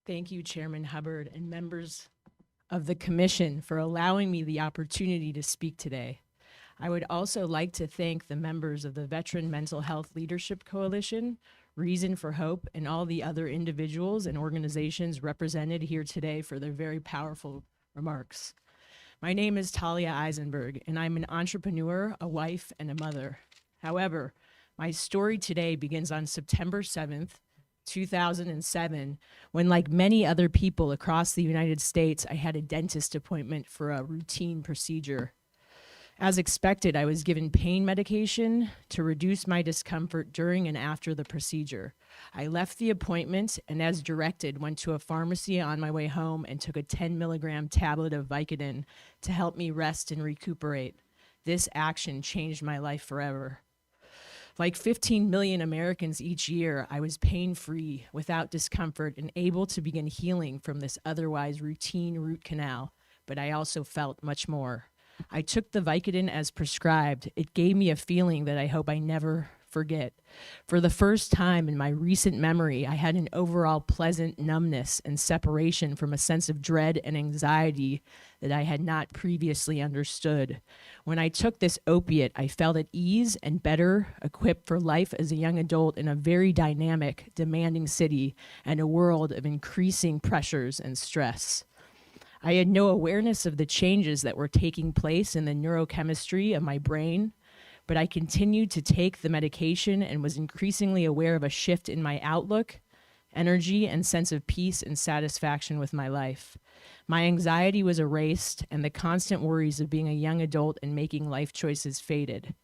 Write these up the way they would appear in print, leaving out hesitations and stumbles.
Thank you, Chairman Hubbard and members of the Commission for allowing me the opportunity to speak today. I would also like to thank the members of the Veteran Mental Health Leadership Coalition, Reason for Hope, and all the other individuals and organizations represented here today for their very powerful remarks. My name is Talia Eisenberg, and I'm an entrepreneur, a wife, and a mother. However, my story today begins on September 7th, 2007, when, like many other people across the United States, I had a dentist appointment for a routine procedure. As expected, I was given pain medication to reduce my discomfort during and after the procedure. I left the appointment and, as directed, went to a pharmacy on my way home and took a 10-milligram tablet of Vicodin to help me rest and recuperate. This action changed my life forever. Like 15 million Americans each year, I was pain-free, without discomfort, and able to begin healing from this otherwise routine root canal, but I also felt much more. I took the Vicodin as prescribed. It gave me a feeling that I hope I never forget. For the first time in my recent memory, I had an overall pleasant numbness and separation from a sense of dread and anxiety that I had not previously understood. When I took this opiate, I felt at ease and better equipped for life as a young adult in a very dynamic, demanding city and a world of increasing pressures and stress. I had no awareness of the changes that were taking place in the neurochemistry of my brain, but I continued to take the medication and was increasingly aware of a shift in my outlook, energy, and sense of peace and satisfaction with my life. My anxiety was erased, and the constant worries of being a young adult and making life choices faded.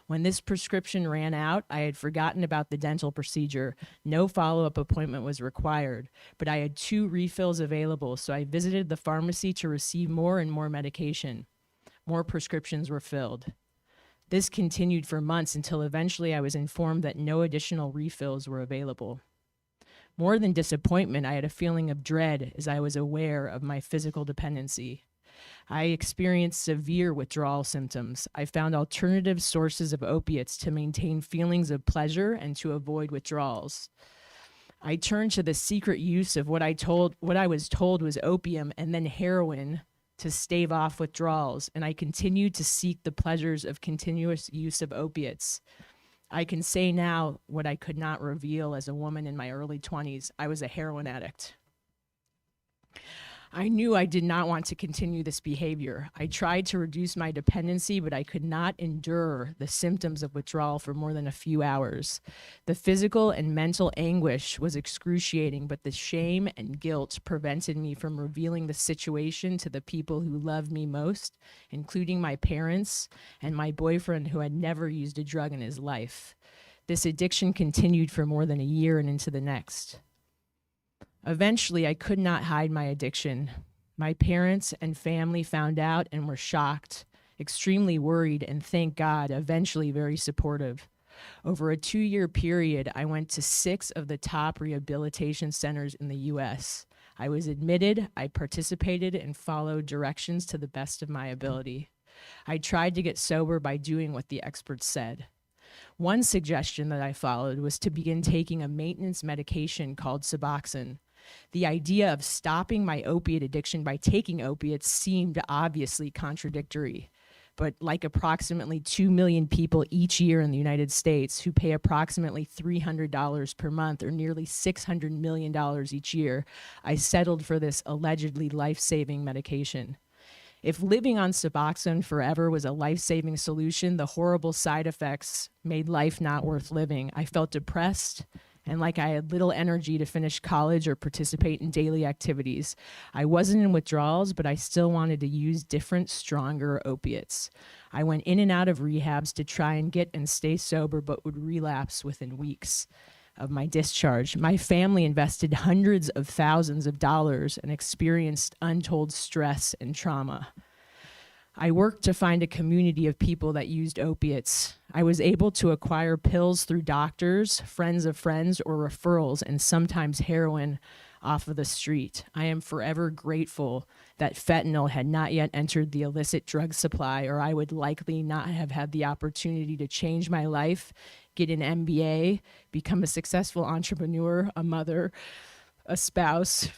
When this prescription ran out, I had forgotten about the dental procedure. No follow-up appointment was required, but I had 2 refills available, so I visited the pharmacy to receive more and more medication. More prescriptions were filled. This continued for months until eventually I was informed that no additional refills were available. More than disappointment, I had a feeling of dread as I was aware of my physical dependency. I experienced severe withdrawal symptoms. I found alternative sources of opiates to maintain feelings of pleasure and to avoid withdrawals. I turned to the secret use of what I was told was opium and then heroin to stave off withdrawals, and I continued to seek the pleasures of continuous use of opiates. I can say now what I could not reveal as a woman in my early 20s. I was a heroin addict. I knew I did not want to continue this behavior. I tried to reduce my dependency, but I could not endure the symptoms of withdrawal for more than a few hours. The physical and mental anguish was excruciating, but the shame and guilt prevented me from revealing the situation to the people who loved me most, including my parents and my boyfriend, who had never used a drug in his life. This addiction continued for more than a year and into the next. Eventually, I could not hide my addiction. My parents and family found out and were shocked, extremely worried, and thank God, eventually very supportive. Over a 2-year period, I went to 6 of the top rehabilitation centers in the US. I was admitted, I participated, and followed directions to the best of my ability. I tried to get sober by doing what the experts said. One suggestion that I followed was to begin taking a maintenance medication called Suboxone. The idea of stopping my opiate addiction by taking opiates seemed obviously contradictory, but like approximately 2 million people each year in the United States who pay approximately $300 per month, or nearly $600 million each year, I settled for this allegedly life-saving medication. If living on Suboxone forever was a life-saving solution, the horrible side effects made life not worth living. I felt depressed and like I had little energy to finish college or participate in daily activities. I wasn't in withdrawals, but I still wanted to use different, stronger opiates. I went in and out of rehabs to try and get and stay sober, but would relapse within weeks of my discharge. My family invested hundreds of thousands of dollars and experienced untold stress and trauma. I worked to find a community of people that used opiates. I was able to acquire pills through doctors, friends of friends, or referrals, and sometimes heroin off of the street. I am forever grateful that fentanyl had not yet entered the illicit drug supply, or I would likely not have had the opportunity to change my life, get an MBA, become a successful entrepreneur, a mother, a spouse,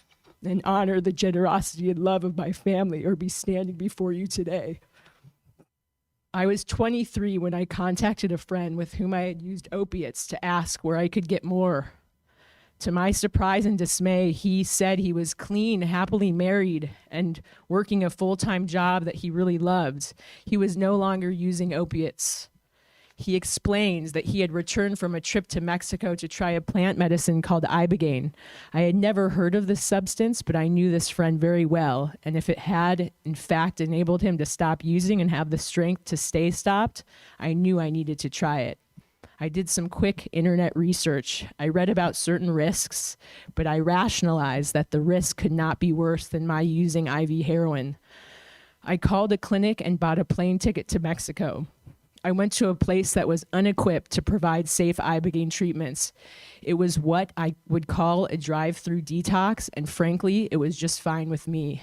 and honor the generosity and love of my family or be standing before you today. I was 23 when I contacted a friend with whom I had used opiates to ask where I could get more. To my surprise and dismay, he said he was clean, happily married, and working a full-time job that he really loved. He was no longer using opiates. He explains that he had returned from a trip to Mexico to try a plant medicine called ibogaine. I had never heard of this substance, but I knew this friend very well, and if it had, in fact, enabled him to stop using and have the strength to stay stopped, I knew I needed to try it. I did some quick internet research. I read about certain risks, but I rationalized that the risk could not be worse than my using IV heroin. I called a clinic and bought a plane ticket to Mexico. I went to a place that was unequipped to provide safe ibogaine treatments. It was what I would call a drive-through detox, and frankly, it was just fine with me.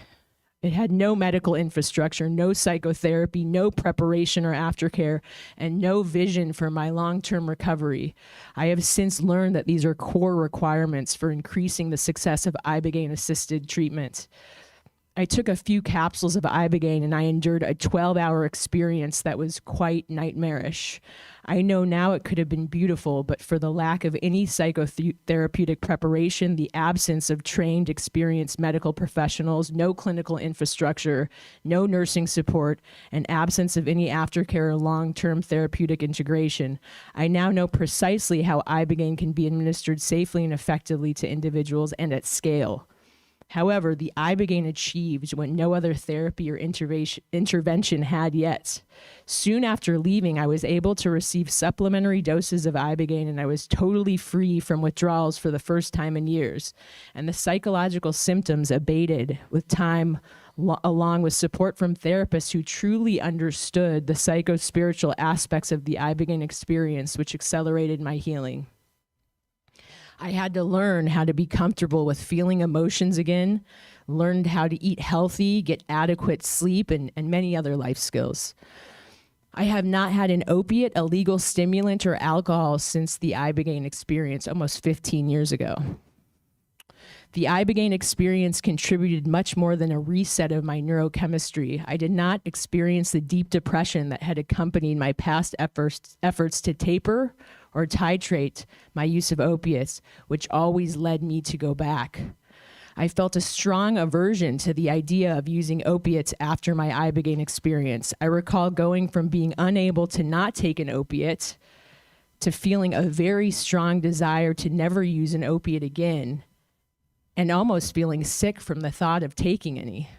It had no medical infrastructure, no psychotherapy, no preparation or aftercare, and no vision for my long-term recovery. I have since learned that these are core requirements for increasing the success of ibogaine-assisted treatment. I took a few capsules of ibogaine and I endured a 12-hour experience that was quite nightmarish. I know now it could have been beautiful, but for the lack of any psychotherapeutic preparation, the absence of trained, experienced medical professionals, no clinical infrastructure, no nursing support, and absence of any aftercare or long-term therapeutic integration, I now know precisely how ibogaine can be administered safely and effectively to individuals and at scale. However, the ibogaine achieved what no other therapy or intervention had yet. Soon after leaving, I was able to receive supplementary doses of ibogaine, and I was totally free from withdrawals for the first time in years. And the psychological symptoms abated with time, along with support from therapists who truly understood the psycho-spiritual aspects of the ibogaine experience, which accelerated my healing. I had to learn how to be comfortable with feeling emotions again, learned how to eat healthy, get adequate sleep, and many other life skills. I have not had an opiate, a legal stimulant, or alcohol since the ibogaine experience almost 15 years ago. The ibogaine experience contributed much more than a reset of my neurochemistry. I did not experience the deep depression that had accompanied my past efforts to taper or titrate my use of opiates, which always led me to go back. I felt a strong aversion to the idea of using opiates after my ibogaine experience. I recall going from being unable to not take an opiate to feeling a very strong desire to never use an opiate again, and almost feeling sick from the thought of taking any.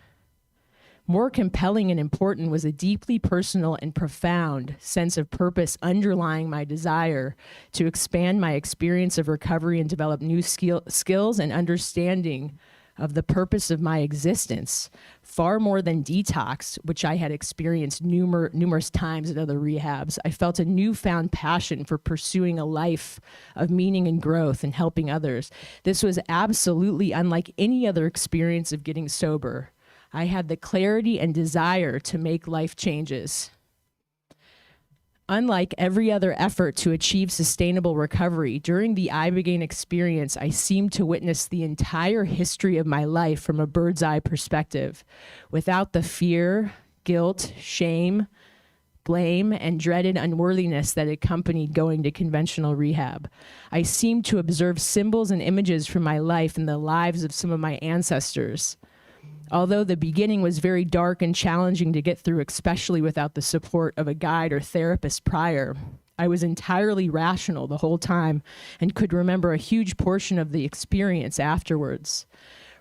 More compelling and important was a deeply personal and profound sense of purpose underlying my desire to expand my experience of recovery and develop new skills and understanding of the purpose of my existence, far more than detox, which I had experienced numerous times at other rehabs. I felt a newfound passion for pursuing a life of meaning and growth and helping others. This was absolutely unlike any other experience of getting sober. I had the clarity and desire to make life changes. Unlike every other effort to achieve sustainable recovery, during the ibogaine experience, I seemed to witness the entire history of my life from a bird's eye perspective, without the fear, guilt, shame, blame, and dreaded unworthiness that accompanied going to conventional rehab. I seemed to observe symbols and images from my life and the lives of some of my ancestors. Although the beginning was very dark and challenging to get through, especially without the support of a guide or therapist prior, I was entirely rational the whole time and could remember a huge portion of the experience afterwards.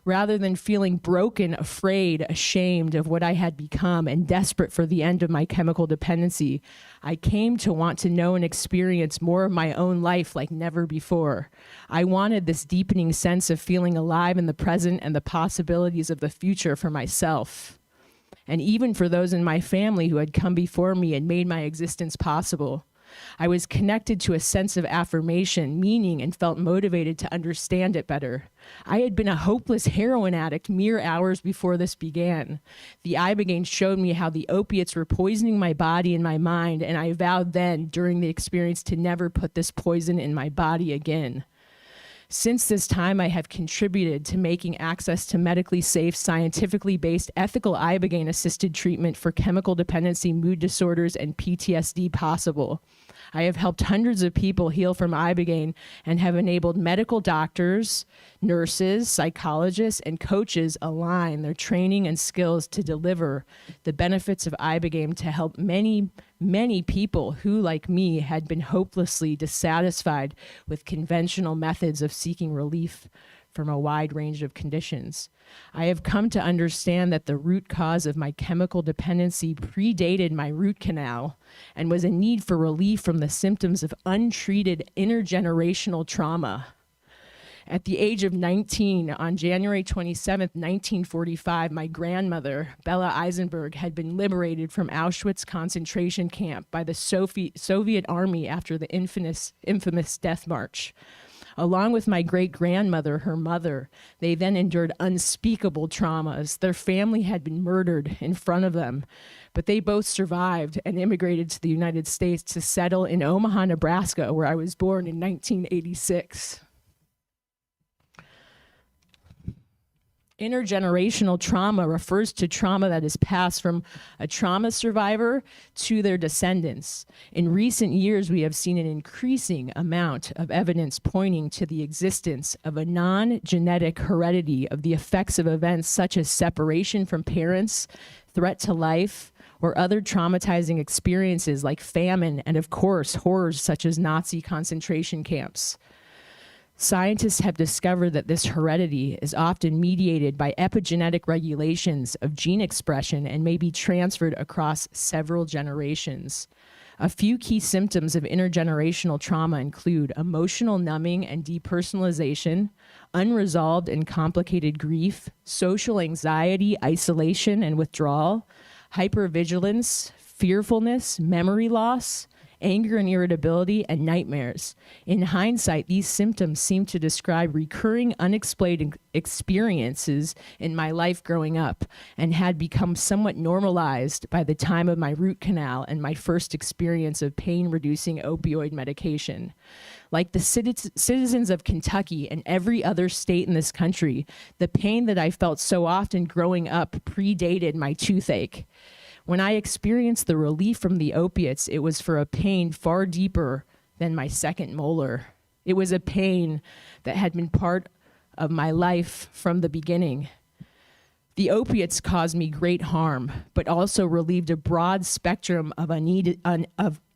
Rather than feeling broken, afraid, ashamed of what I had become, and desperate for the end of my chemical dependency, I came to want to know and experience more of my own life like never before. I wanted this deepening sense of feeling alive in the present and the possibilities of the future for myself, and even for those in my family who had come before me and made my existence possible. I was connected to a sense of affirmation, meaning, and felt motivated to understand it better. I had been a hopeless heroin addict mere hours before this began. The ibogaine showed me how the opiates were poisoning my body and my mind, and I vowed then, during the experience, to never put this poison in my body again. Since this time, I have contributed to making access to medically safe, scientifically based, ethical ibogaine-assisted treatment for chemical dependency, mood disorders, and PTSD possible. I have helped hundreds of people heal from ibogaine and have enabled medical doctors, nurses, psychologists, and coaches align their training and skills to deliver the benefits of ibogaine to help many, many people who, like me, had been hopelessly dissatisfied with conventional methods of seeking relief from a wide range of conditions. I have come to understand that the root cause of my chemical dependency predated my root canal and was a need for relief from the symptoms of untreated intergenerational trauma. At the age of 19, on January 27th, 1945, my grandmother, Bella Eisenberg, had been liberated from Auschwitz concentration camp by the Soviet Army after the infamous Death March. Along with my great-grandmother, her mother, they then endured unspeakable traumas. Their family had been murdered in front of them, but they both survived and immigrated to the United States to settle in Omaha, Nebraska, where I was born in 1986. Intergenerational trauma refers to trauma that is passed from a trauma survivor to their descendants. In recent years, we have seen an increasing amount of evidence pointing to the existence of a non-genetic heredity of the effects of events such as separation from parents, threat to life, or other traumatizing experiences like famine, and of course, horrors such as Nazi concentration camps. Scientists have discovered that this heredity is often mediated by epigenetic regulations of gene expression and may be transferred across several generations. A few key symptoms of intergenerational trauma include emotional numbing and depersonalization, unresolved and complicated grief, social anxiety, isolation and withdrawal, hypervigilance, fearfulness, memory loss, anger and irritability, and nightmares. In hindsight, these symptoms seem to describe recurring unexplained experiences in my life growing up and had become somewhat normalized by the time of my root canal and my first experience of pain-reducing opioid medication. Like the citizens of Kentucky and every other state in this country, the pain that I felt so often growing up predated my toothache. When I experienced the relief from the opiates, it was for a pain far deeper than my second molar. It was a pain that had been part of my life from the beginning. The opiates caused me great harm, but also relieved a broad spectrum of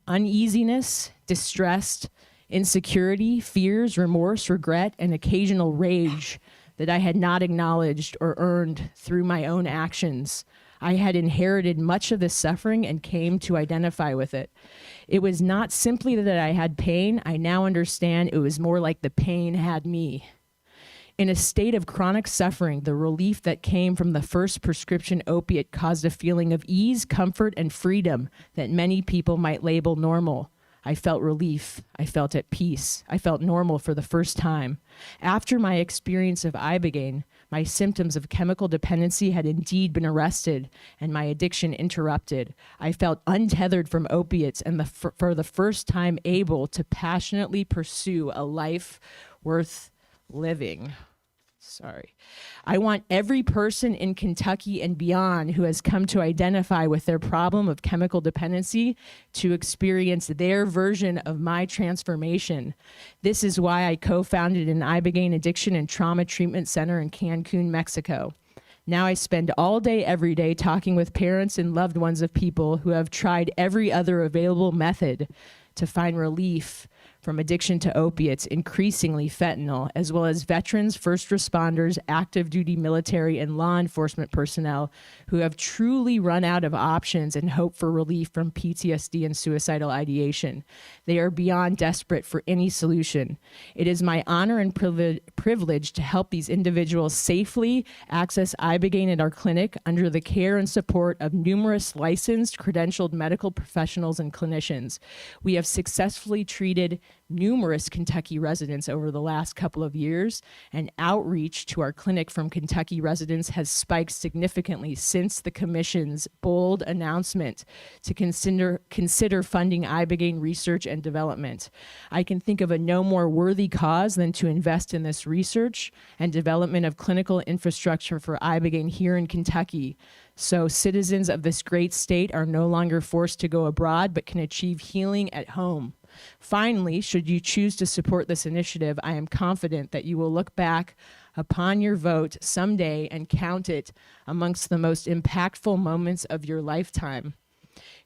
uneasiness, distress, insecurity, fears, remorse, regret, and occasional rage that I had not acknowledged or earned through my own actions. I had inherited much of this suffering and came to identify with it. It was not simply that I had pain. I now understand it was more like the pain had me. In a state of chronic suffering, the relief that came from the first prescription opiate caused a feeling of ease, comfort, and freedom that many people might label normal. I felt relief. I felt at peace. I felt normal for the first time. After my experience of ibogaine, my symptoms of chemical dependency had indeed been arrested and my addiction interrupted. I felt untethered from opiates and for the first time able to passionately pursue a life worth living. I want every person in Kentucky and beyond who has come to identify with their problem of chemical dependency to experience their version of my transformation. This is why I co-founded an ibogaine addiction and trauma treatment center in Cancun, Mexico. Now I spend all day, every day talking with parents and loved ones of people who have tried every other available method to find relief from addiction to opiates, increasingly fentanyl, as well as veterans, first responders, active duty military, and law enforcement personnel who have truly run out of options and hope for relief from PTSD and suicidal ideation. They are beyond desperate for any solution. It is my honor and privilege to help these individuals safely access ibogaine at our clinic under the care and support of numerous licensed, credentialed medical professionals and clinicians. We have successfully treated visited numerous Kentucky residents over the last couple of years, and outreach to our clinic from Kentucky residents has spiked significantly since the Commission's bold announcement to consider funding ibogaine research and development. I can think of a no more worthy cause than to invest in this research and development of clinical infrastructure for ibogaine here in Kentucky, so citizens of this great state are no longer forced to go abroad but can achieve healing at home. Finally, should you choose to support this initiative, I am confident that you will look back upon your vote someday and count it amongst the most impactful moments of your lifetime.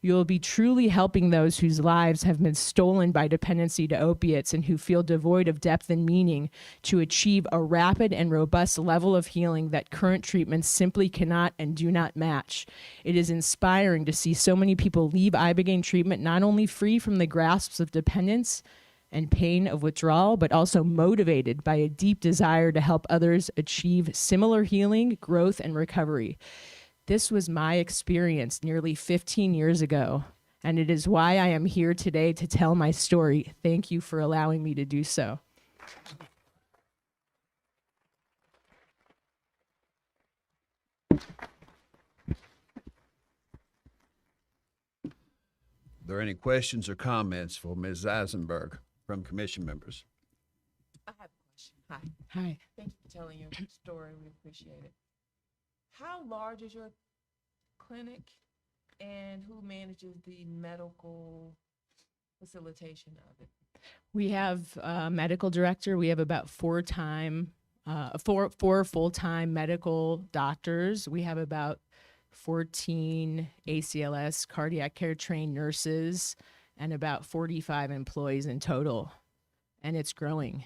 You will be truly helping those whose lives have been stolen by dependency to opiates and who feel devoid of depth and meaning to achieve a rapid and robust level of healing that current treatments simply cannot and do not match. It is inspiring to see so many people leave ibogaine treatment not only free from the grasps of dependence and pain of withdrawal, but also motivated by a deep desire to help others achieve similar healing, growth, and recovery. This was my experience nearly 15 years ago, and it is why I am here today to tell my story. Thank you for allowing me to do so. Are there any questions or comments for Ms. Eisenberg from commission members? I have a question. Hi. Hi. Thank you for telling your story. We appreciate it. How large is your clinic, and who manages the medical facilitation of it? We have a medical director. We have about four full-time medical doctors. We have about 14 ACLS cardiac care trained nurses and about 45 employees in total. And it's growing.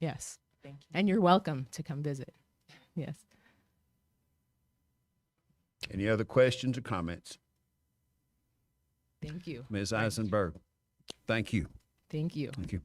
Yes. Thank you. And you're welcome to come visit. Yes. Any other questions or comments? Thank you. Ms. Eisenberg, thank you. Thank you. Thank you.